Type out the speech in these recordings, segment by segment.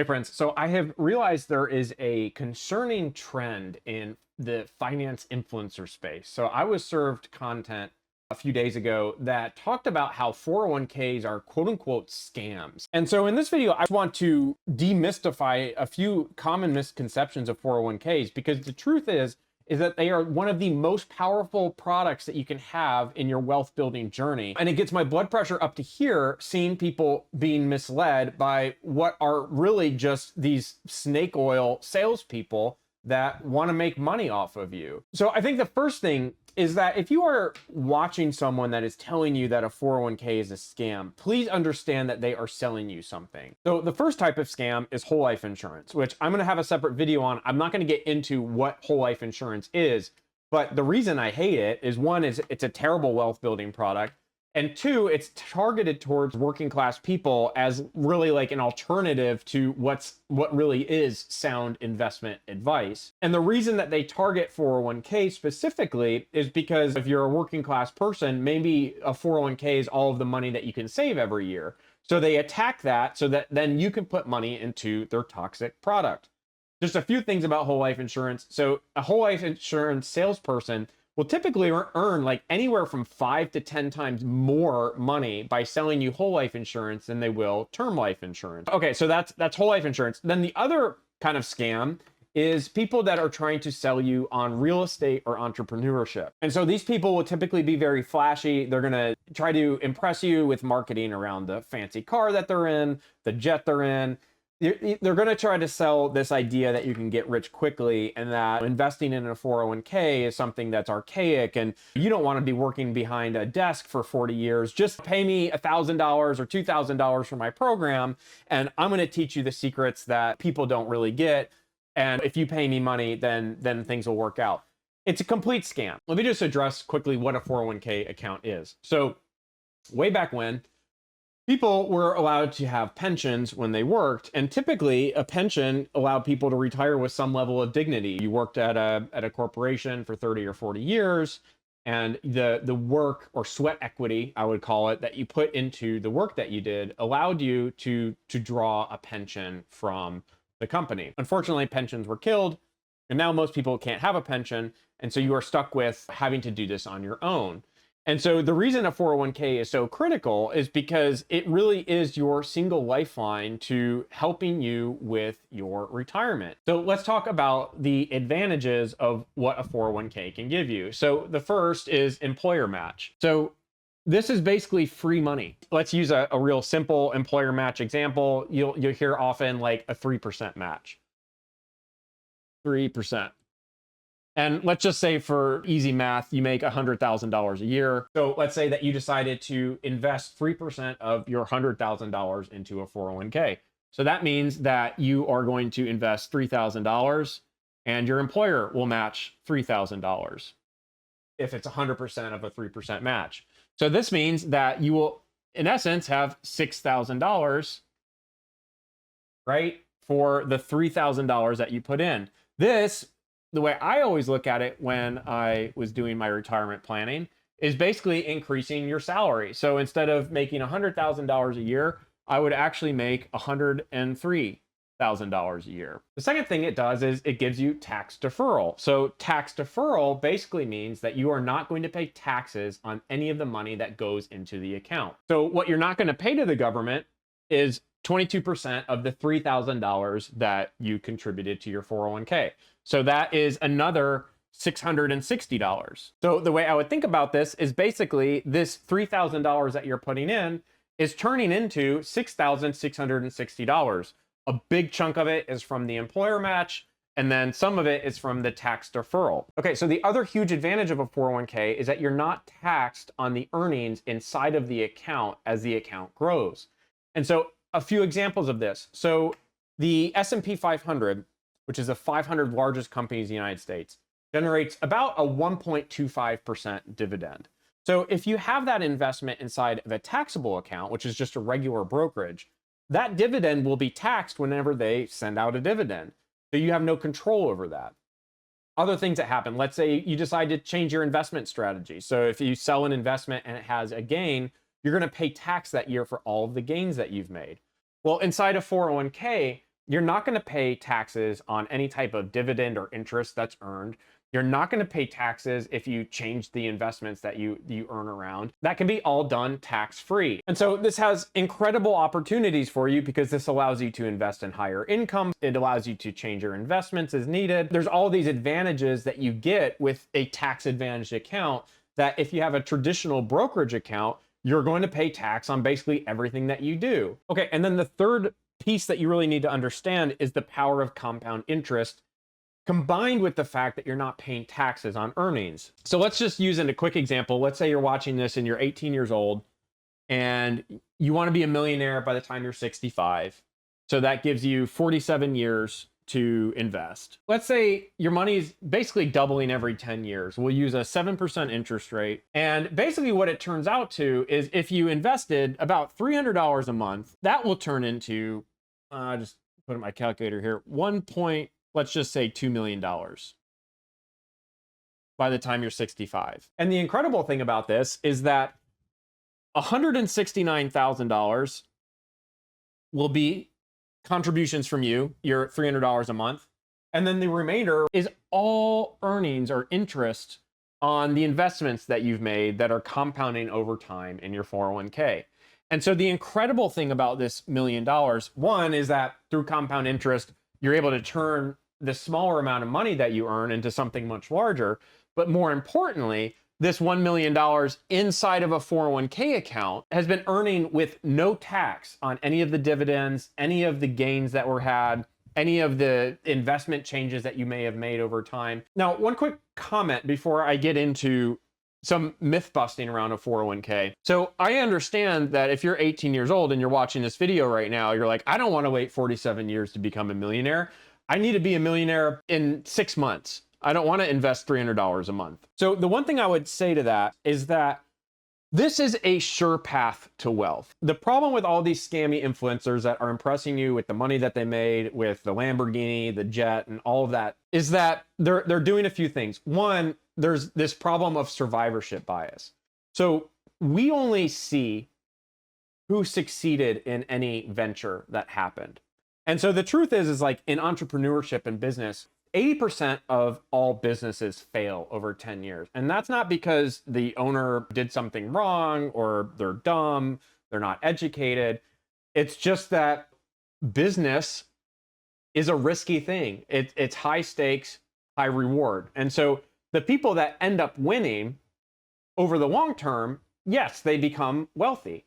Hey friends, so I have realized there is a concerning trend in the finance influencer space. So I was served content a few days ago that talked about how 401ks are quote unquote scams. And so in this video, I want to demystify a few common misconceptions of 401ks because the truth is that they are one of the most powerful products that you can have in your wealth building journey. And it gets my blood pressure up to here seeing people being misled by what are really just these snake oil salespeople that want to make money off of you. So I think the first thing is that if you are watching someone that is telling you that a 401k is a scam, please understand that they are selling you something. So the first type of scam is whole life insurance, which I'm going to have a separate video on. I'm not going to get into what whole life insurance is, but the reason I hate it is one, is it's a terrible wealth building product. And two, it's targeted towards working class people as really like an alternative to what really is sound investment advice. And the reason that they target 401k specifically is because if you're a working class person, maybe a 401k is all of the money that you can save every year. So they attack that so that then you can put money into their toxic product. Just a few things about whole life insurance. So a whole life insurance salesperson will typically earn like anywhere from 5 to 10 times more money by selling you whole life insurance than they will term life insurance. Okay, so that's whole life insurance. Then the other kind of scam is people that are trying to sell you on real estate or entrepreneurship. And so these people will typically be very flashy. They're gonna try to impress you with marketing around the fancy car that they're in, the jet they're in. They're going to try to sell this idea that you can get rich quickly and that investing in a 401k is something that's archaic and you don't want to be working behind a desk for 40 years. Just pay me $1,000 or $2,000 for my program and I'm going to teach you the secrets that people don't really get. And if you pay me money, then things will work out. It's a complete scam. Let me just address quickly what a 401k account is. So way back when, people were allowed to have pensions when they worked, and typically a pension allowed people to retire with some level of dignity. You worked at a corporation for 30 or 40 years, and the work or sweat equity, I would call it, that you put into the work that you did allowed you to draw a pension from the company. Unfortunately, pensions were killed, and now most people can't have a pension, and so you are stuck with having to do this on your own. And so the reason a 401k is so critical is because it really is your single lifeline to helping you with your retirement. So let's talk about the advantages of what a 401k can give you. So the first is employer match. So this is basically free money. Let's use a real simple employer match example. You'll hear often like a 3% match. 3%. And let's just say for easy math, you make $100,000 a year. So let's say that you decided to invest 3% of your $100,000 into a 401k. So that means that you are going to invest $3,000 and your employer will match $3,000 if it's 100% of a 3% match. So this means that you will, in essence, have $6,000, right, for the $3,000 that you put in. The way I always look at it when I was doing my retirement planning is basically increasing your salary. So instead of making $100,000 a year, I would actually make $103,000 a year. The second thing it does is it gives you tax deferral. So tax deferral basically means that you are not going to pay taxes on any of the money that goes into the account. So what you're not going to pay to the government is 22% of the $3,000 that you contributed to your 401k. So that is another $660. So the way I would think about this is basically this $3,000 that you're putting in is turning into $6,660. A big chunk of it is from the employer match, and then some of it is from the tax deferral. Okay, so the other huge advantage of a 401k is that you're not taxed on the earnings inside of the account as the account grows. And so a few examples of this. So the S&P 500, which is the 500 largest companies in the United States, generates about a 1.25% dividend. So if you have that investment inside of a taxable account, which is just a regular brokerage, that dividend will be taxed whenever they send out a dividend. So you have no control over that. Other things that happen, let's say you decide to change your investment strategy. So if you sell an investment and it has a gain, you're going to pay tax that year for all of the gains that you've made. Well, inside of 401k, you're not going to pay taxes on any type of dividend or interest that's earned. You're not going to pay taxes if you change the investments that you earn around. That can be all done tax-free. And so this has incredible opportunities for you because this allows you to invest in higher income. It allows you to change your investments as needed. There's all these advantages that you get with a tax-advantaged account that if you have a traditional brokerage account, you're going to pay tax on basically everything that you do. Okay, and then the third piece that you really need to understand is the power of compound interest combined with the fact that you're not paying taxes on earnings. So let's just use a quick example. Let's say you're watching this and you're 18 years old and you want to be a millionaire by the time you're 65. So that gives you 47 years to invest. Let's say your money is basically doubling every 10 years. We'll use a 7% interest rate. And basically what it turns out to is if you invested about $300 a month, that will turn into, just put in my calculator here, let's just say $2 million by the time you're 65. And the incredible thing about this is that $169,000 will be contributions from you, your $300 a month. And then the remainder is all earnings or interest on the investments that you've made that are compounding over time in your 401k. And so the incredible thing about this $1 million, one, is that through compound interest, you're able to turn the smaller amount of money that you earn into something much larger. But more importantly, this $1 million inside of a 401k account has been earning with no tax on any of the dividends, any of the gains that were had, any of the investment changes that you may have made over time. Now, one quick comment before I get into some myth busting around a 401k. So I understand that if you're 18 years old and you're watching this video right now, you're like, I don't want to wait 47 years to become a millionaire. I need to be a millionaire in 6 months. I don't want to invest $300 a month. So the one thing I would say to that is that this is a sure path to wealth. The problem with all these scammy influencers that are impressing you with the money that they made, with the Lamborghini, the jet, and all of that, is that they're doing a few things. One, there's this problem of survivorship bias. So we only see who succeeded in any venture that happened. And so the truth is like in entrepreneurship and business, 80% of all businesses fail over 10 years. And that's not because the owner did something wrong or they're dumb, they're not educated. It's just that business is a risky thing. It's high stakes, high reward. And so the people that end up winning over the long term, yes, they become wealthy.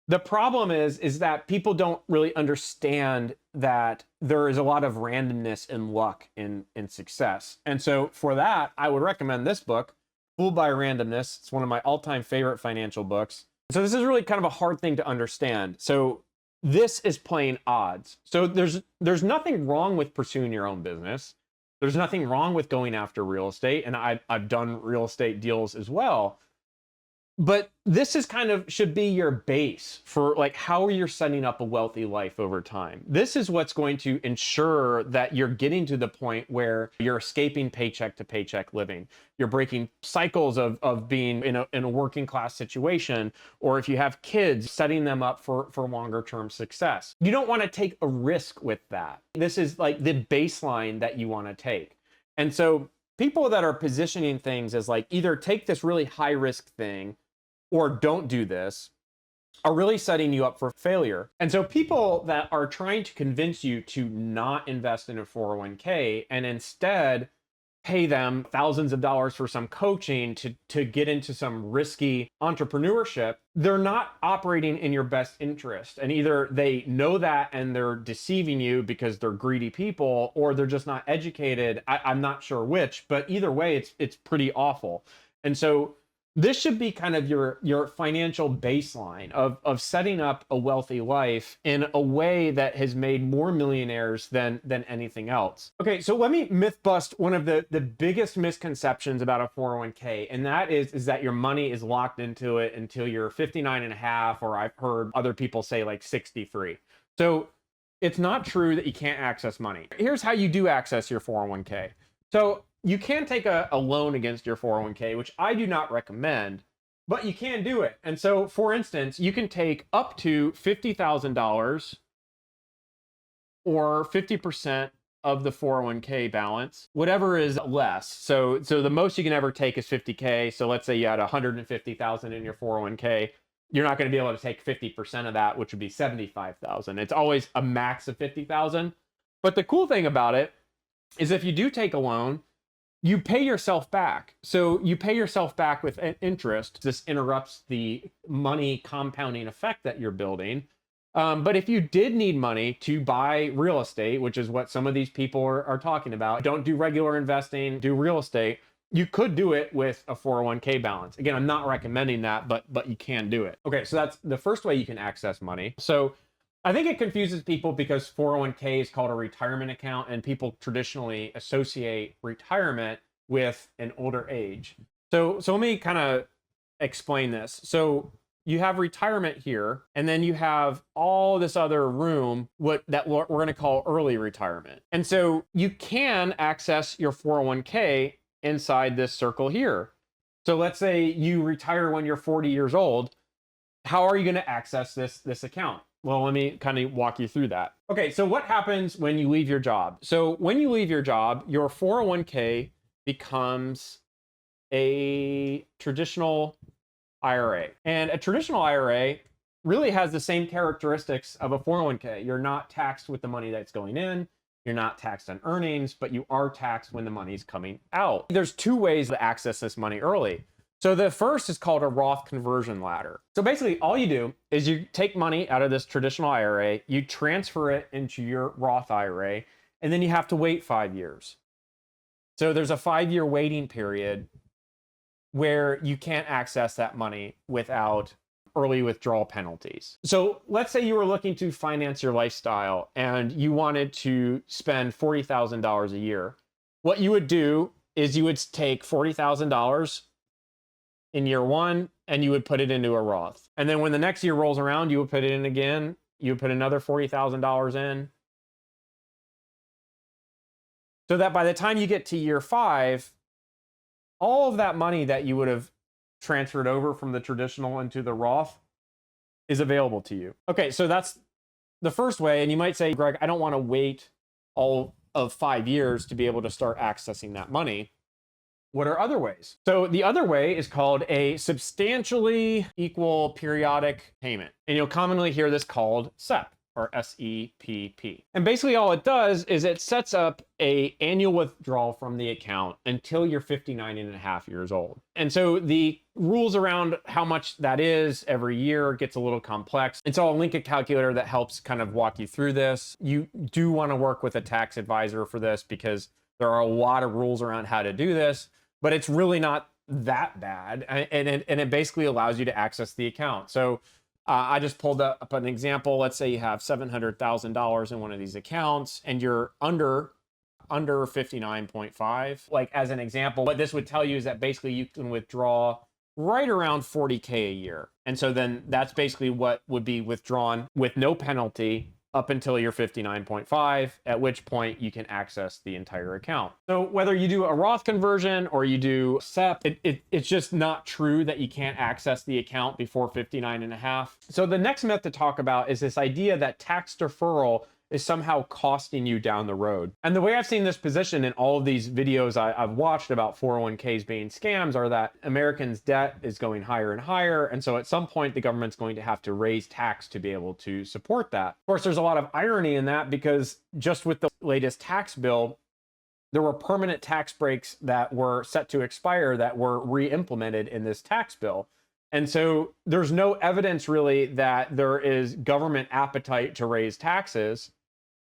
The problem is that people don't really understand that there is a lot of randomness and luck in success. And so for that, I would recommend this book, Fooled by Randomness. It's one of my all-time favorite financial books. So this is really kind of a hard thing to understand. So this is playing odds. So there's nothing wrong with pursuing your own business. There's nothing wrong with going after real estate. And I've done real estate deals as well. But this is kind of should be your base for like how you're setting up a wealthy life over time. This is what's going to ensure that you're getting to the point where you're escaping paycheck to paycheck living. You're breaking cycles of being in a working class situation, or if you have kids, setting them up for longer term success. You don't want to take a risk with that. This is like the baseline that you want to take. And so people that are positioning things as like either take this really high risk thing or don't do this are really setting you up for failure. And so people that are trying to convince you to not invest in a 401k and instead pay them thousands of dollars for some coaching to get into some risky entrepreneurship, they're not operating in your best interest. And either they know that and they're deceiving you because they're greedy people, or they're just not educated. I'm not sure which, but either way, it's pretty awful. And so this should be kind of your financial baseline of setting up a wealthy life in a way that has made more millionaires than anything else. Okay, so let me myth bust one of the biggest misconceptions about a 401k, and that is that your money is locked into it until you're 59 and a half, or I've heard other people say like 63. So it's not true that you can't access money. Here's how you do access your 401k. So you can take a loan against your 401k, which I do not recommend, but you can do it. And so, for instance, you can take up to $50,000 or 50% of the 401k balance, whatever is less. So the most you can ever take is 50k. So let's say you had 150,000 in your 401k. You're not going to be able to take 50% of that, which would be 75,000. It's always a max of 50,000. But the cool thing about it is if you do take a loan, you pay yourself back. So you pay yourself back with interest. This interrupts the money compounding effect that you're building. But if you did need money to buy real estate, which is what some of these people are talking about, don't do regular investing, do real estate, you could do it with a 401k balance. Again, I'm not recommending that, but you can do it. Okay, so that's the first way you can access money. So I think it confuses people because 401k is called a retirement account, and people traditionally associate retirement with an older age. So let me kind of explain this. So you have retirement here, and then you have all this other room that we're going to call early retirement. And so you can access your 401k inside this circle here. So let's say you retire when you're 40 years old. How are you going to access this account? Well, let me kind of walk you through that. Okay, so what happens when you leave your job? So when you leave your job, your 401k becomes a traditional IRA. And a traditional IRA really has the same characteristics of a 401k. You're not taxed with the money that's going in. You're not taxed on earnings, but you are taxed when the money's coming out. There's two ways to access this money early. So the first is called a Roth conversion ladder. So basically all you do is you take money out of this traditional IRA, you transfer it into your Roth IRA, and then you have to wait 5 years. So there's a 5-year waiting period where you can't access that money without early withdrawal penalties. So let's say you were looking to finance your lifestyle and you wanted to spend $40,000 a year. What you would do is you would take $40,000 in year one and you would put it into a Roth. And then when the next year rolls around, you would put it in again. You would put another $40,000 in. So that by the time you get to year 5, all of that money that you would have transferred over from the traditional into the Roth is available to you. Okay, so that's the first way. And you might say, Greg, I don't want to wait all of 5 years to be able to start accessing that money. What are other ways? So the other way is called a substantially equal periodic payment. And you'll commonly hear this called SEP, or SEPP. And basically all it does is it sets up an annual withdrawal from the account until you're 59 and a half years old. And so the rules around how much that is every year gets a little complex. And so I'll link a calculator that helps kind of walk you through this. You do want to work with a tax advisor for this because there are a lot of rules around how to do this, but it's really not that bad. And it basically allows you to access the account. So I just pulled up an example. Let's say you have $700,000 in one of these accounts and you're under 59.5. Like as an example, what this would tell you is that basically you can withdraw right around 40K a year. And so then that's basically what would be withdrawn with no penalty up until you're 59.5, at which point you can access the entire account. So whether you do a Roth conversion or you do SEP, it's just not true that you can't access the account before 59 and a half. So the next myth to talk about is this idea that tax deferral is somehow costing you down the road. And the way I've seen this position in all of these videos I've watched about 401ks being scams are that Americans' debt is going higher and higher. And so at some point, the government's going to have to raise tax to be able to support that. Of course, there's a lot of irony in that because just with the latest tax bill, there were permanent tax breaks that were set to expire that were re-implemented in this tax bill. And so there's no evidence really that there is government appetite to raise taxes.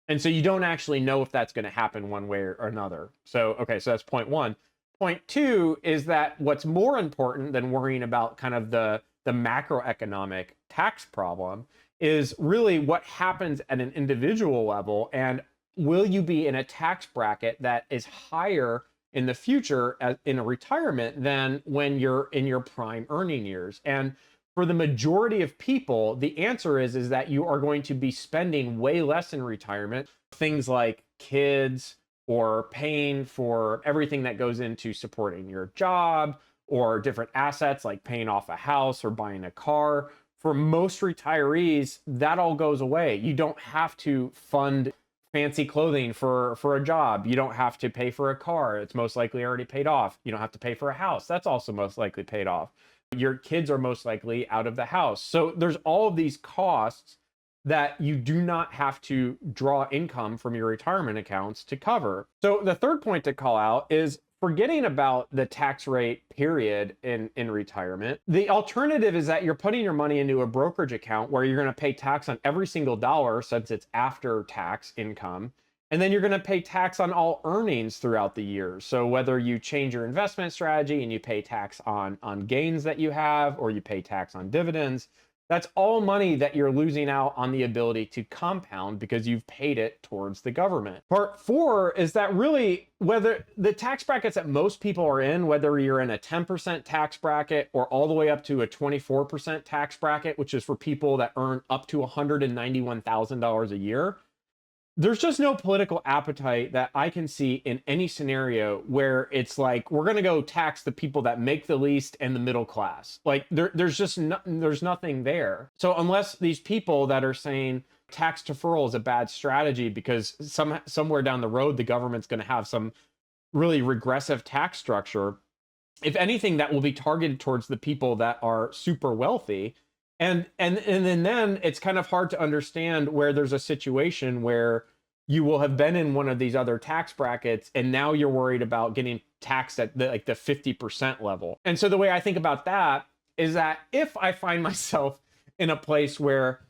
And so you don't actually know if that's going to happen one way or another. So, okay, so that's point one. Point two is that what's more important than worrying about kind of the macroeconomic tax problem is really what happens at an individual level. And will you be in a tax bracket that is higher in the future in a retirement than when you're in your prime earning years? And for the majority of people, the answer is that you are going to be spending way less in retirement. Things like kids or paying for everything that goes into supporting your job or different assets like paying off a house or buying a car. For most retirees, that all goes away. You don't have to fund fancy clothing for a job. You don't have to pay for a car. It's most likely already paid off. You don't have to pay for a house. That's also most likely paid off. Your kids are most likely out of the house. So there's all of these costs that you do not have to draw income from your retirement accounts to cover. So the third point to call out is forgetting about the tax rate period in retirement. The alternative is that you're putting your money into a brokerage account where you're going to pay tax on every single dollar since it's after tax income. And then you're going to pay tax on all earnings throughout the year. So whether you change your investment strategy and you pay tax on gains that you have, or you pay tax on dividends, that's all money that you're losing out on the ability to compound because you've paid it towards the government. Part 4 is that really, whether the tax brackets that most people are in, whether you're in a 10% tax bracket or all the way up to a 24% tax bracket, which is for people that earn up to $191,000 a year, there's just no political appetite that I can see in any scenario where it's like, we're going to go tax the people that make the least and the middle class. Like there's nothing there. So unless these people that are saying tax deferral is a bad strategy because somewhere down the road, the government's going to have some really regressive tax structure, if anything, that will be targeted towards the people that are super wealthy. And then it's kind of hard to understand where there's a situation where you will have been in one of these other tax brackets and now you're worried about getting taxed at the 50% level. And so the way I think about that is that if I find myself in a place where,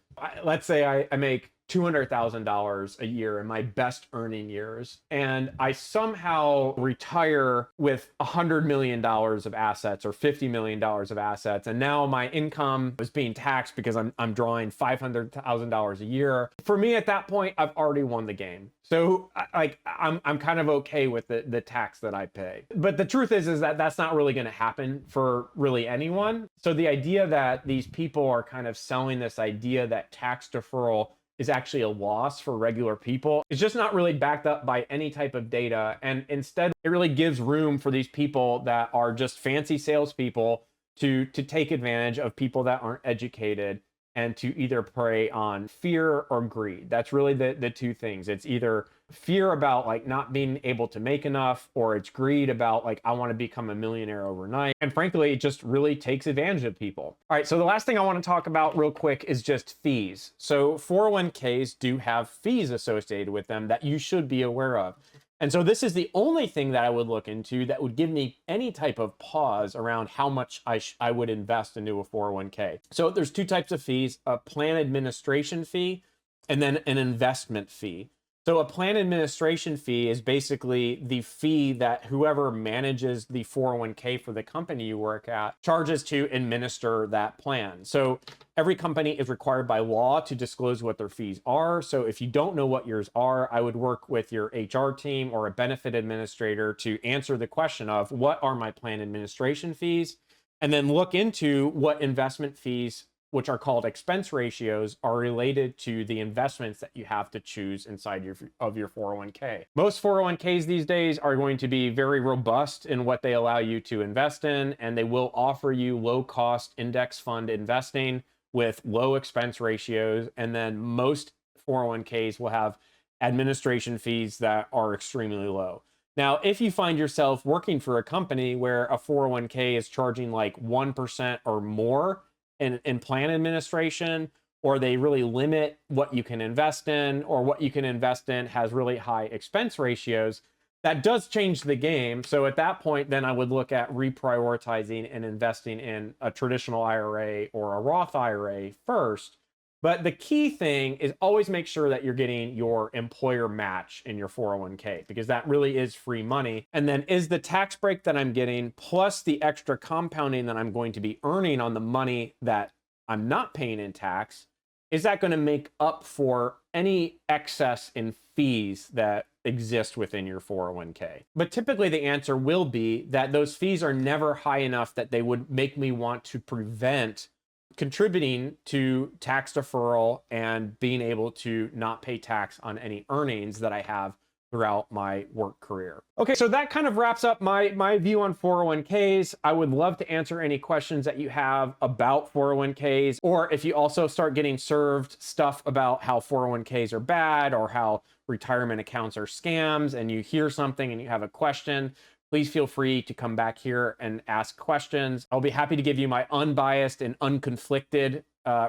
let's say I make $200,000 a year in my best earning years, and I somehow retire with $100 million of assets or $50 million of assets, and now my income is being taxed because I'm drawing $500,000 a year. For me, at that point, I've already won the game. So I'm kind of okay with the tax that I pay. But the truth is that that's not really going to happen for really anyone. So the idea that these people are kind of selling this idea that tax deferral is actually a loss for regular people. It's just not really backed up by any type of data. And instead, it really gives room for these people that are just fancy salespeople to take advantage of people that aren't educated and to either prey on fear or greed. That's really the two things. It's either fear about like not being able to make enough, or it's greed about like, I want to become a millionaire overnight. And frankly, it just really takes advantage of people. All right, so the last thing I want to talk about real quick is just fees. So 401ks do have fees associated with them that you should be aware of. And so this is the only thing that I would look into that would give me any type of pause around how much I would invest into a 401k. So there's two types of fees: a plan administration fee and then an investment fee. So a plan administration fee is basically the fee that whoever manages the 401k for the company you work at charges to administer that plan. So every company is required by law to disclose what their fees are. So if you don't know what yours are, I would work with your HR team or a benefit administrator to answer the question of what are my plan administration fees, and then look into what investment fees, which are called expense ratios, are related to the investments that you have to choose inside of your 401k. Most 401ks these days are going to be very robust in what they allow you to invest in, and they will offer you low-cost index fund investing with low expense ratios. And then most 401ks will have administration fees that are extremely low. Now, if you find yourself working for a company where a 401k is charging like 1% or more in plan administration, or they really limit what you can invest in, or what you can invest in has really high expense ratios, that does change the game. So at that point, then I would look at reprioritizing and investing in a traditional IRA or a Roth IRA first. But the key thing is always make sure that you're getting your employer match in your 401k, because that really is free money. And then is the tax break that I'm getting plus the extra compounding that I'm going to be earning on the money that I'm not paying in tax, is that going to make up for any excess in fees that exist within your 401k? But typically the answer will be that those fees are never high enough that they would make me want to prevent contributing to tax deferral and being able to not pay tax on any earnings that I have throughout my work career. Okay, so that kind of wraps up my view on 401ks. I would love to answer any questions that you have about 401ks, or if you also start getting served stuff about how 401ks are bad or how retirement accounts are scams and you hear something and you have a question, please feel free to come back here and ask questions. I'll be happy to give you my unbiased and unconflicted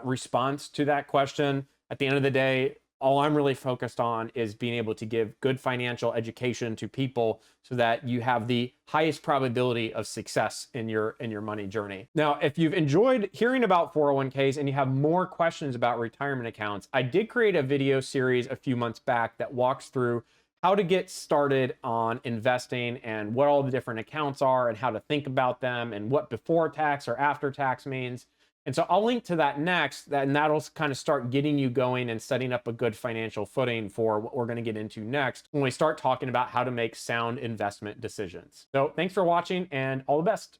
response to that question. At the end of the day, all I'm really focused on is being able to give good financial education to people so that you have the highest probability of success in your money journey. Now, if you've enjoyed hearing about 401ks and you have more questions about retirement accounts, I did create a video series a few months back that walks through how to get started on investing and what all the different accounts are and how to think about them and what before tax or after tax means. And so I'll link to that next, and that'll kind of start getting you going and setting up a good financial footing for what we're going to get into next when we start talking about how to make sound investment decisions. So thanks for watching and all the best.